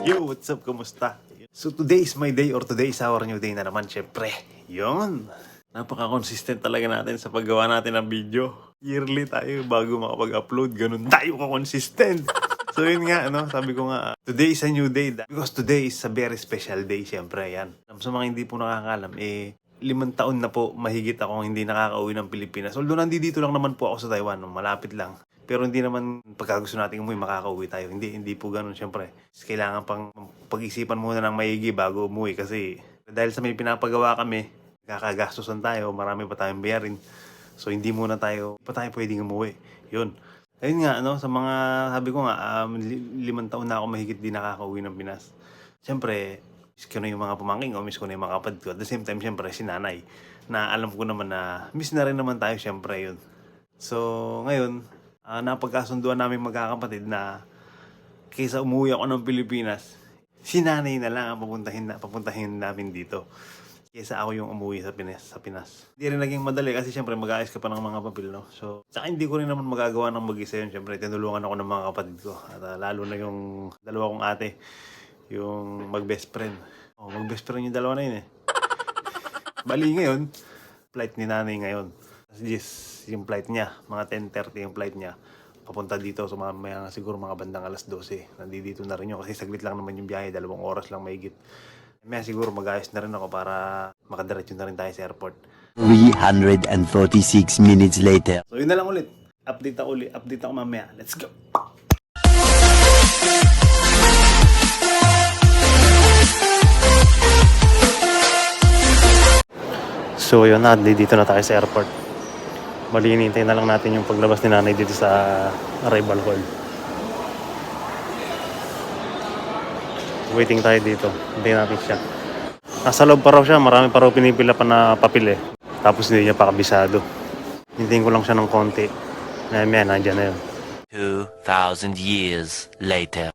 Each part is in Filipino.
Yo, what's up? Kumusta? So today is my day or today is our new day na naman, syempre. Yun. Napaka-consistent talaga natin sa paggawa natin ng video. Yearly tayo bago makapag-upload. Ganun tayo ka-consistent. So yun nga, sabi ko nga, today is a new day. Because today is a very special day, syempre. Yan. Sa mga hindi po nakakalam, 5 taon na po mahigit akong hindi nakakauwi ng Pilipinas. Although nandito lang naman po ako sa Taiwan, malapit lang. Pero hindi naman pagka gusto natin umuwi, makakauwi tayo. Hindi po ganun, syempre. Kailangan pang pag-isipan muna ng maigi bago umuwi kasi dahil sa may pinapagawa kami, kakagastusan tayo, marami pa tayong bayarin. So hindi pa tayo pwedeng umuwi. Yun. Ayun nga, sa mga, sabi ko nga, 5 taon na ako mahigit di nakakauwi ng Pinas. Syempre, miss ko na yung mga pamangking o miss ko na yung mga kapatid ko. At the same time, syempre, si nanay, na alam ko naman na miss na rin naman tayo, syempre, yun. So, ngayon, napagkasunduan namin magkakapatid na kaysa umuwi ako ng Pilipinas, si nanay na lang ang papuntahin namin dito. Kaysa ako yung umuwi sa Pinas. Hindi rin naging madali kasi syempre mag-aayos ka pa ng mga papel, no? So, saka hindi ko rin naman magagawa ng mag-isa yun. Syempre, tinulungan ako ng mga kapatid ko. At lalo na yung dalawa kong ate, yung mag-best friend. Mag-best friend yung dalawa na yun eh. Bali ngayon, flight ni nanay ngayon. Yung flight niya, mga 10:30 yung flight niya. Papunta dito, so mamaya siguro mga bandang alas 12. Nandito na rin yun kasi saglit lang naman yung biyahe, 2 oras lang mahigit. Mamaya siguro mag-ayos na rin ako para makadiretso na rin tayo sa airport. 346 minutes later. So yun na lang ulit. Update ako mamaya. Let's go! So yun na, dito na tayo sa airport. Malinintay na lang natin yung paglabas ni nanay dito sa arrival hall. Waiting tayo dito. Hintayin natin siya. Nasa loob pa raw siya. Marami pa raw pinipila pa na papel eh. Tapos hindi niya pa kabisado. Hintayin ko lang siya ng konti. Maya nandiyan na yun. 2,000 years later.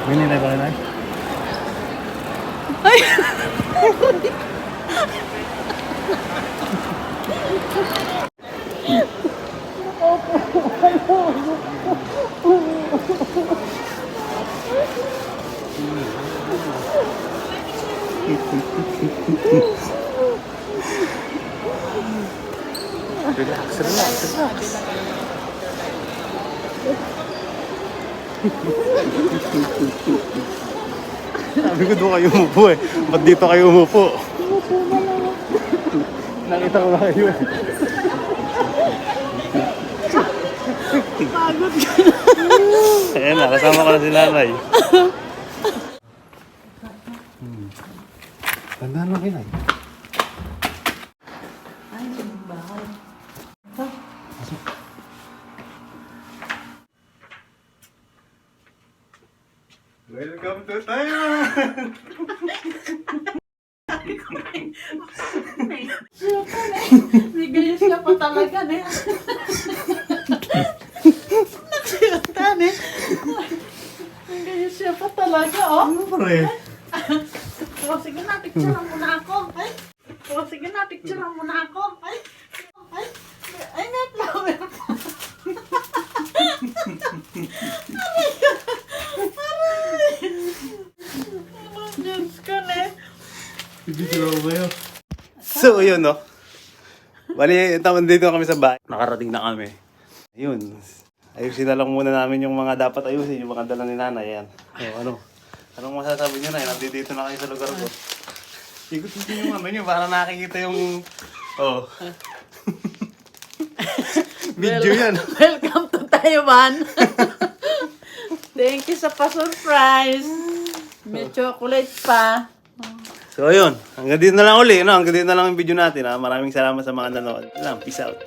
Minilay ba rin ay? Relax. Sabi ko doon kayo umupo eh. Ba't dito kayo umupo? Umupo ba lang? Nakita ko na kayo eh. Pagod ka na. Ayan na, kasama ka na si nanay. Tandaan lang kinay. Ay, yung bahay. Welcome to Taiwan! May ganyan siya pa talaga, ne? Nagsiyota, ne? May ganyan siya pa talaga, oh. Ano pare? Sige na, picturean mo na ako. Sige na, picturean mo na ako. Ay, may flower pa. Diyos ko, ne? Bibigyan ko kayo. So, yun, no? Bali, taman dito kami sa bahay. Nakarating na kami. Ayun. Ayusin na lang muna namin yung mga dapat ayusin, yung mga dala ni nanay. Yan. So, anong masasabi niyo na? Nandito na kayo sa lugar ko. Ikot-ikot yung nyo para nakikita yung... Oh. Video yan. Welcome to Taiwan. Thank you sa pa-surprise. May chocolate pa. So, ayun. Hanggang dito na lang uli. Hanggang dito na lang yung video natin. Maraming salamat sa mga nanood. Peace out.